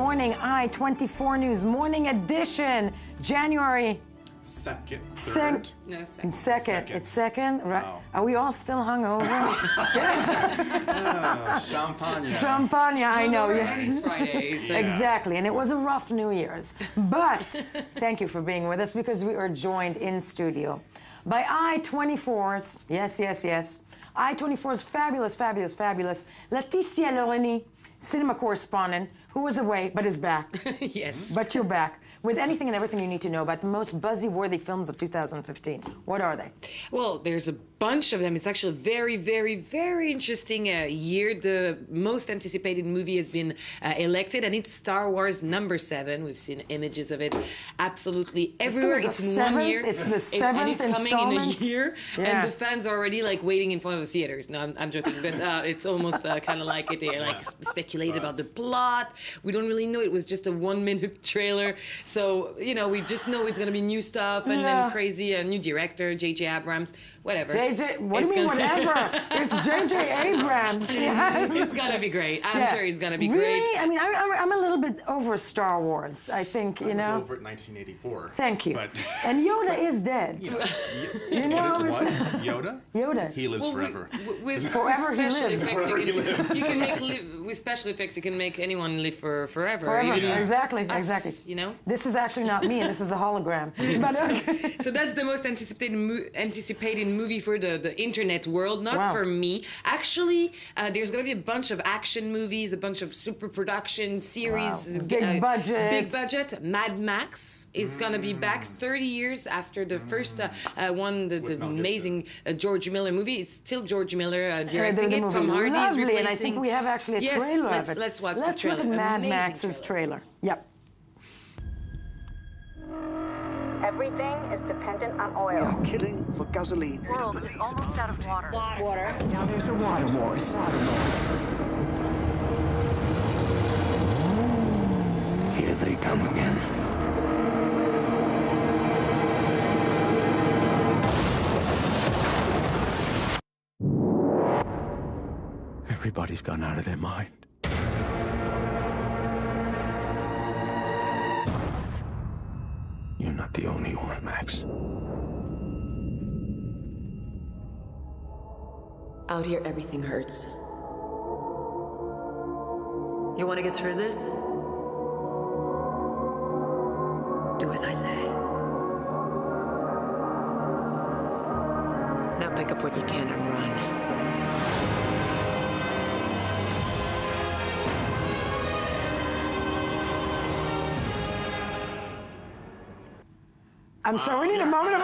morning i24News Morning Edition, January Second, Sec- third. No, second. second. It's second, right? Wow. Are we all still hungover? Champagne. Champagne, I know. And it's Friday. So Exactly, and it was a rough New Year's. But thank you for being with us because we are joined in studio by i24's, yes, i24's fabulous Laetitia, Loreni, cinema correspondent, who was away but is back. Yes. But you're back with anything and everything you need to know about the most buzzy-worthy films of 2015. What are they? Well, there's a bunch of them. It's actually a very, very, very interesting year. The most anticipated movie has been elected, and it's Star Wars #7. We've seen images of it absolutely everywhere. It's in 1 year. It's the seventh and it's coming in a installment. year. Yeah. And the fans are already like waiting in front of the theaters. No, I'm joking, but it's almost kind of like it. They like speculate about the plot. We don't really know. It was just a 1-minute trailer. So, you know, we just know it's going to be new stuff and then crazy, new director, J.J. Abrams, whatever. What do you mean, whatever? It's J.J. Abrams. Yeah. It's going to be great. I'm sure it's going to be great. Really? I mean, I'm a little bit over Star Wars. I think, you know. I was over at 1984. Thank you. But And Yoda is dead. You know, what? it's Yoda? Yoda. He lives forever. With Forever he special lives. effects, Forever he lives. you can make with special effects. You can make anyone live forever. Forever. Even Exactly. us, Exactly. You know. This is actually not me. This is a hologram. But okay. So that's the most anticipated movie for the internet world, not Wow. for me. Actually, there's going to be a bunch of action movies, a bunch of super production series. Wow. Big budget. Big budget. Mad Max is going to be back 30 years after the first one, the Mel Gibson. amazing George Miller movie. It's still George Miller The directing it. movie. Tom Hardy is Lovely, replacing. and I think we have actually a Yes, trailer let's- of it. let's watch the Let's trailer. look at Mad Amazing Max's trailer. Yep. Everything is dependent on oil. We are killing for gasoline. The world is almost out of water. Water. Now there's the water wars. Here they come again. Everybody's gone out of their mind. You're not the only one, Max. Out here, everything hurts. You want to get through this? Do as I say. Now pick up what you can and run. I'm sorry, we need a moment of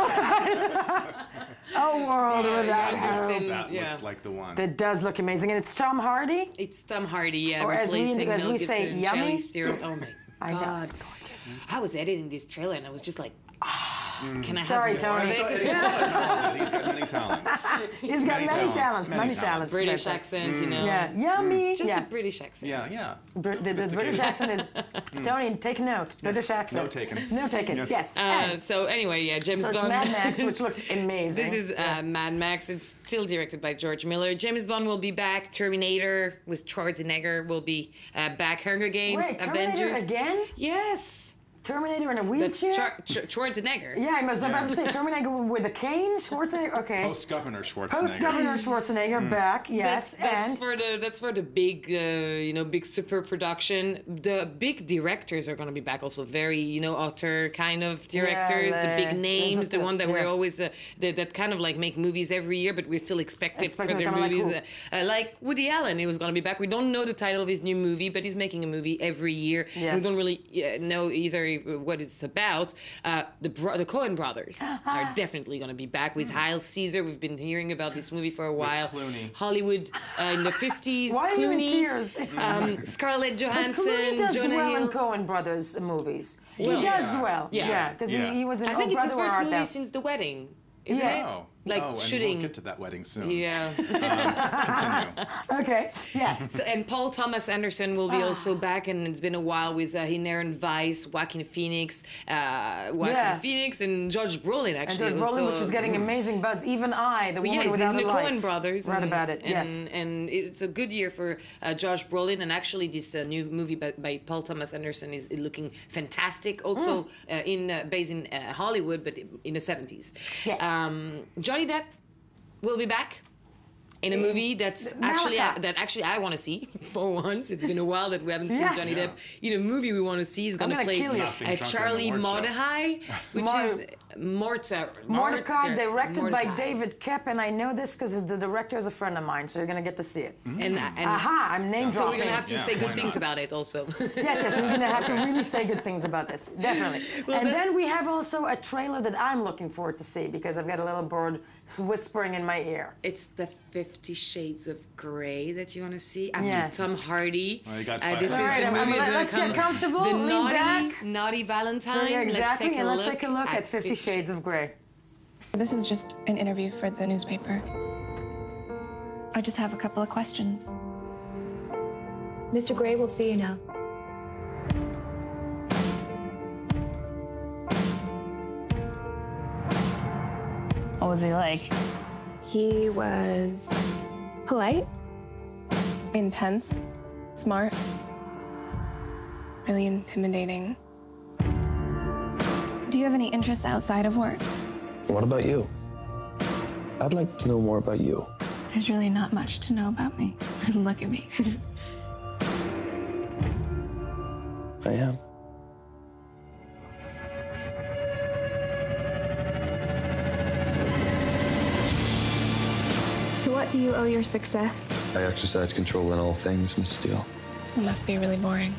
a world without hope. That Yeah. looks like the one. That does look amazing, and it's Tom Hardy. It's Tom Hardy, yeah, Or as we- replacing as Mel we Gibson say, and yummy? Charlize Theron. Oh my I know, God. it's gorgeous. I was editing this trailer and I was just like, can I Sorry, have more Tony. of it? He's got many talents. He's got many talents. Many talents. British accent, you know. Yeah, yummy. Just yeah. a British accent. Yeah. The British accent is. Tony, take note. British accent. No taken. No taken. Yes. Yes. And So anyway, yeah, James so it's Bond. Mad Max, which looks amazing. This is Mad Max. It's still directed by George Miller. James Bond will be back. Terminator with Schwarzenegger will be back. Hunger Games, Wait, Terminator Avengers. again? Yes. Terminator in a But wheelchair? Schwarzenegger. Yeah, I was about to say Terminator with a cane. Schwarzenegger. Okay. Post-Governor Schwarzenegger. Post-Governor Schwarzenegger back. Yes, That's and for the big big super production. The big directors are going to be back also. Very author kind of directors. The big names, the one that we're always that kind of like make movies every year, but we still expect it for them their kinda like movies. Like Woody Allen, he was going to be back. We don't know the title of his new movie, but he's making a movie every year. Yes. We don't really know either what it's about. The Coen brothers are definitely going to be back with Hail Caesar. We've been hearing about this movie for a while. Clooney. Hollywood in the 50s. why are you in tears? Scarlett But Johansson, Clooney does Jonah well in Hill. Coen Brothers movies. He Well, does well. Yeah. Yeah, because Yeah. he was in I think Oh it's his Brother, Where first Art movie Thou? since The Wedding. Isn't Yeah. it? Oh. like and shooting. we'll get to that wedding soon. Yeah. Continue. Okay, yes. So, and Paul Thomas Anderson will be also back, and it's been a while with Inherent Vice, Joaquin Phoenix, and George Brolin actually. And George Brolin, which is getting amazing buzz. Even I, the woman without a the life, Coen brothers. read about it. Yes. And it's a good year for Josh Brolin, and actually this new movie by Paul Thomas Anderson is looking fantastic. Also based in Hollywood, but in the 70s. Yes. Johnny Depp will be back in a movie that's actually I want to see for once. It's been a while that we haven't seen Johnny Depp in a movie we want to see. He's going to play Charlie Mordecai, which is Mordecai, directed by David Koepp, and I know this because the director is a friend of mine, so you're going to get to see it. And I'm name dropping. So we're going to have to say good things about it also. Yes, we're going to have to really say good things about this, definitely. Well, and then we have also a trailer that I'm looking forward to see because I've got a little bird whispering in my ear. It's the 50 Shades of Grey that you want to see after Tom Hardy. Well, you got this is the movie let's get comfortable, the lean back. naughty Valentine. Yeah, exactly, let's take a look at 50 Shades of Grey. This is just an interview for the newspaper. I just have a couple of questions. Mr. Grey will see you now. What was he like? He was polite, Intense, smart, really intimidating. Do you have any interests outside of work? What about you? I'd like to know more about you. There's really not much to know about me. Look at me. I am. To what do you owe your success? I exercise control in all things, Miss Steele. It must be really boring.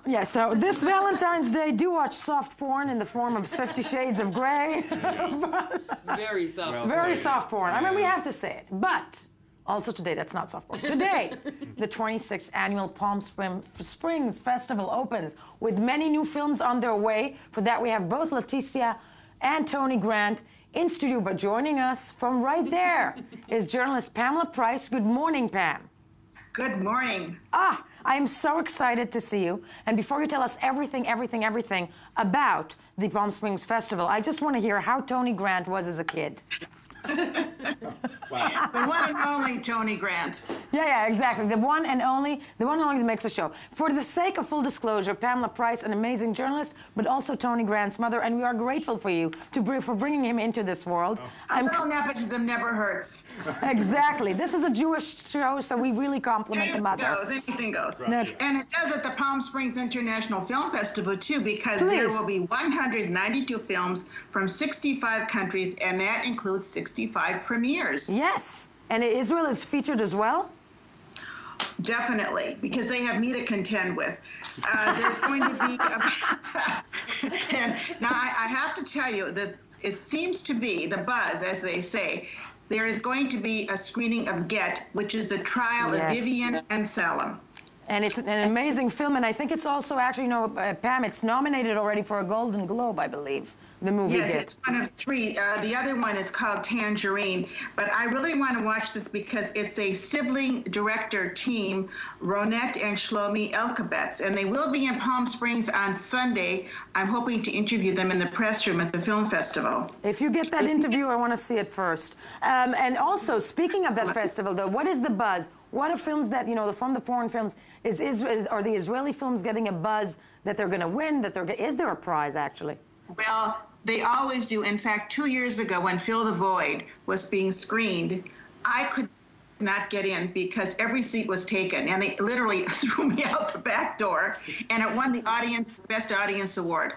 Yeah, so this Valentine's Day, do watch soft porn in the form of 50 Shades of Grey. Very soft. Very soft porn. I mean, we have to say it. But also today, that's not soft porn. Today, the 26th annual Palm Springs Festival opens with many new films on their way. For that, we have both Laetitia and Tony Grant in studio. But joining us from right there is journalist Pam Price. Good morning, Pam. Good morning. I am so excited to see you. And before you tell us everything about the Palm Springs Festival, I just want to hear how Tony Grant was as a kid. Wow. The one and only Tony Grant. Yeah, exactly. The one and only that makes a show. For the sake of full disclosure, Pamela Price, an amazing journalist, but also Tony Grant's mother, and we are grateful for you for bringing him into this world. A little nepotism never hurts. Exactly. This is a Jewish show, so we really compliment the mother. Anything goes. Right. And it does at the Palm Springs International Film Festival, too, because there will be 192 films from 65 countries, and that includes 65 premieres. Yes. And Israel is featured as well? Definitely, because they have me to contend with. There's going to be... Now, I have to tell you that it seems to be the buzz, as they say. There is going to be a screening of Get, which is the trial of Vivian and Salem. And it's an amazing film, and I think it's also actually, Pam, it's nominated already for a Golden Globe, I believe, the movie Yes, it's one of three. The other one is called Tangerine, but I really want to watch this because it's a sibling director team, Ronette and Shlomi Elkabetz, and they will be in Palm Springs on Sunday. I'm hoping to interview them in the press room at the film festival. If you get that interview, I want to see it first. And also, speaking of that festival, though, what is the buzz? What are films that, from the foreign films, are the Israeli films getting a buzz that they're going to win? Is there a prize, actually? Well, they always do. In fact, 2 years ago, when Fill the Void was being screened, I could not get in because every seat was taken, and they literally threw me out the back door, and it won the Best Audience Award.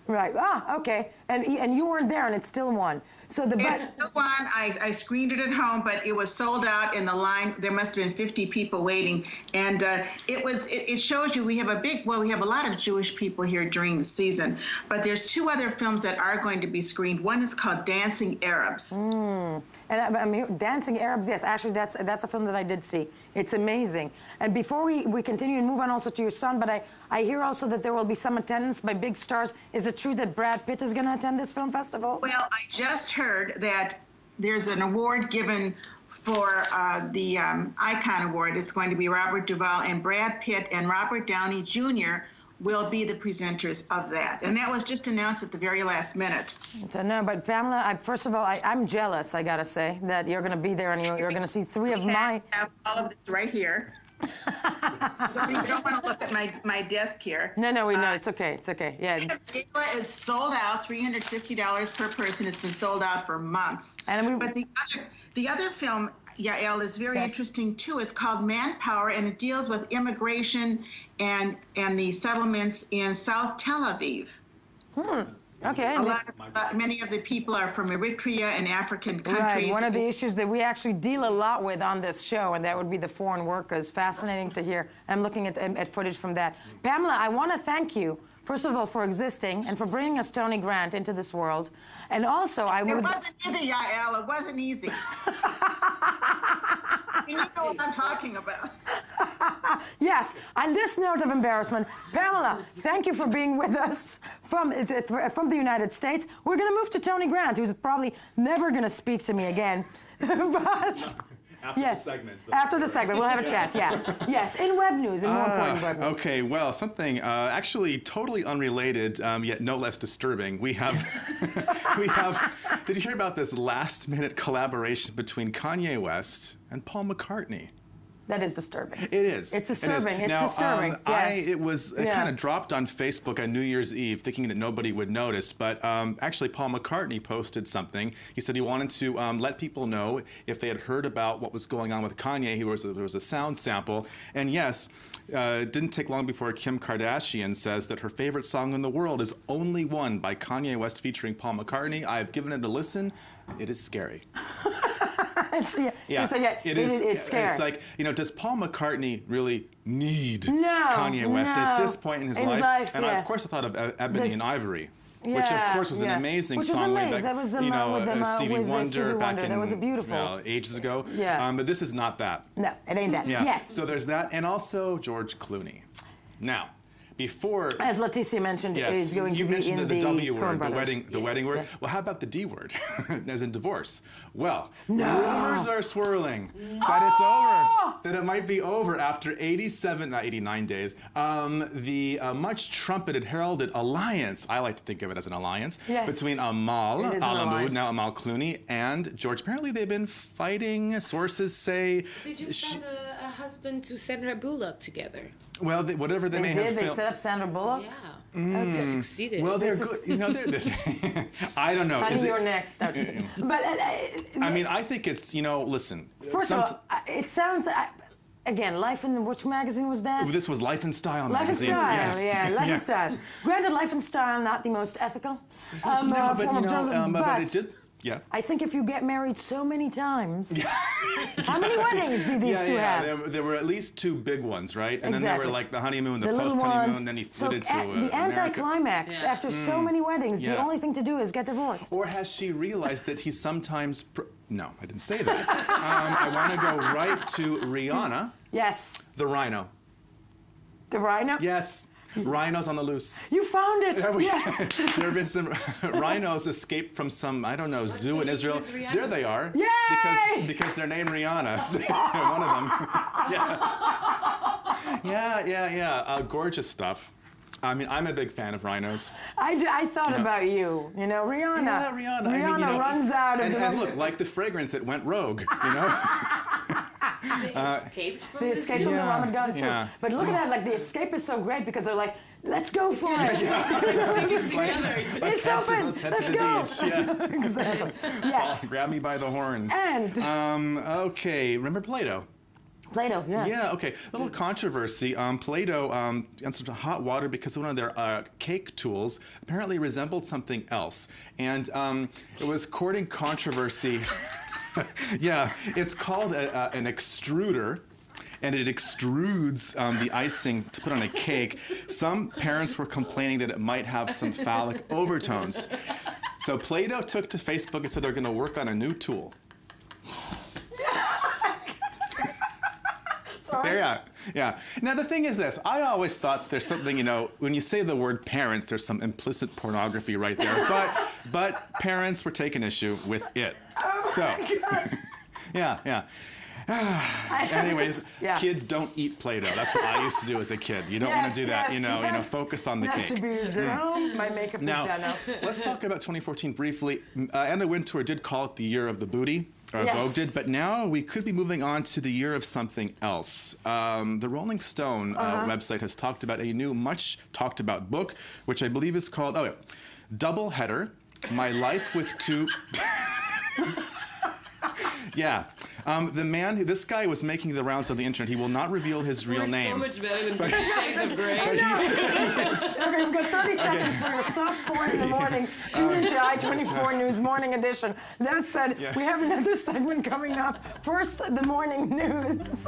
Right. Okay. And you weren't there, and it still won. So It's still won. I screened it at home, but it was sold out in the line. There must have been 50 people waiting, and it shows you we have a lot of Jewish people here during the season, but there's two other films that are going to be screened. One is called Dancing Arabs. And I mean, Dancing Arabs, yes, actually that's a film that I did see. It's amazing. And before we continue and move on also to your son, but I hear also that there will be some attendance by big stars. Is it true that Brad Pitt is going to attend this film festival? Well, I just heard that there's an award given for the Icon Award. It's going to be Robert Duvall, and Brad Pitt and Robert Downey Jr. will be the presenters of that. And that was just announced at the very last minute. So, no, but Pamela, first of all, I'm jealous, I gotta say, that you're gonna be there and you're gonna see three of my... I have all of this right here. You don't want to look at my desk here. No, we know. It's okay. It's okay. Yeah. Gala is sold out, $350 per person. It's been sold out for months. But the other film, Yael, is very interesting too. It's called Manpower, and it deals with immigration and the settlements in South Tel Aviv. Okay. Many of the people are from Eritrea and African countries. Right. One of the issues that we actually deal a lot with on this show, and that would be the foreign workers. Fascinating to hear. I'm looking at footage from that. Pamela, I want to thank you, first of all, for existing and for bringing us Tony Grant into this world. And also, I would... It wasn't easy, Yael. It wasn't easy. You know what I'm talking about. Yes. On this note of embarrassment, Pamela, thank you for being with us from the United States. We're going to move to Tony Grant, who's probably never going to speak to me again. But... After the segment. After the segment, we'll have a chat, yeah. Yes, in web news, in more important web news. Okay, well, something actually totally unrelated, yet no less disturbing. We have, did you hear about this last-minute collaboration between Kanye West and Paul McCartney? That is disturbing. It is. It's disturbing. It's now, disturbing. Yes. It kind of dropped on Facebook on New Year's Eve, thinking that nobody would notice. But actually, Paul McCartney posted something. He said he wanted to let people know if they had heard about what was going on with Kanye. There was a sound sample, and yes, it didn't take long before Kim Kardashian says that her favorite song in the world is "Only One" by Kanye West featuring Paul McCartney. I have given it a listen. It is scary. It's scary. It's like, does Paul McCartney really need Kanye West at this point in his life? And of course I thought of Ebony and Ivory. Which of course was an amazing song way back, that was Stevie Wonder back in, that was a beautiful ages ago. But this is not that. No, it ain't that. Yeah. Yes. So there's that, and also George Clooney. Now, before, as Laetitia mentioned, is going to be mentioned in the W word, Brothers. the wedding word. Well, how about the D word, as in divorce? Well, rumors are swirling that it's over, that it might be over after 89 days. The much trumpeted, heralded alliance, I like to think of it as an alliance, between Amal Alamoud, now Amal Clooney, and George. Apparently they've been fighting, sources say. They just found a husband to Sandra Bullock together. Well, whatever they may have They set up Sandra Bullock? Yeah. They succeeded. Well, they're good. I don't know. Honey, you're next. But I mean, I think it's, listen. First of all, it sounds... Again, Life in which magazine was that? This was Life and Style Life magazine. and Style, Life and Style. Granted, Life and Style, not the most ethical form of journalism, but it did... Yeah. I think if you get married so many times, how many weddings did these two have? There were at least two big ones, right? And then there were like the honeymoon, the post-honeymoon, and then he flitted to the anticlimax after so many weddings, the only thing to do is get divorced. Or has she realized that he sometimes... No, I didn't say that. I want to go right to Rihanna. Yes. The rhino. The rhino? Yes. Rhinos on the loose. You found it. Yes. There have been some rhinos escaped from some, I don't know, zoo in Israel. There they are. Yay! Because they're named Rihanna. One of them. Yeah. Gorgeous stuff. I mean, I'm a big fan of rhinos. I thought about you. Rihanna. Yeah, Rihanna. Rihanna runs out of and look, like the fragrance, it went rogue. They escaped from the Ramadan gods. Yeah. But look at that, like the escape is so great because they're like, let's go for it. Let's head to the beach. Yeah. Exactly. Yes. Grab me by the horns. And okay, remember Play-doh? Play-doh, yes. Yeah, okay. A little controversy. Play-doh answered to hot water because one of their cake tools apparently resembled something else. And it was courting controversy. Yeah, it's called an extruder. And it extrudes the icing to put on a cake. Some parents were complaining that it might have some phallic overtones. So Play-doh took to Facebook and said they're going to work on a new tool. Sorry. Yeah. Now the thing is this, I always thought there's something, you know, when you say the word parents, there's some implicit pornography right there. But parents were taking issue with it. Oh so, yeah. Anyways, kids don't eat Play-doh. That's what I used to do as a kid. You don't want to do that. You know, focus on the cake. To be used at home. My makeup is done now. Let's talk about 2014 briefly. Anna Wintour did call it the year of the booty. Vogue did, but now we could be moving on to the year of something else. The Rolling Stone website has talked about a new, much talked about book, which I believe is called, Double Header, My Life with Two... Yeah. This guy was making the rounds of the internet. He will not reveal his real name. So much better than 50 Shades of Grey. Okay, we've got 30 seconds for your soft porn in the morning. Tune into i24 News Morning Edition. That said, we have another segment coming up. First, the morning news.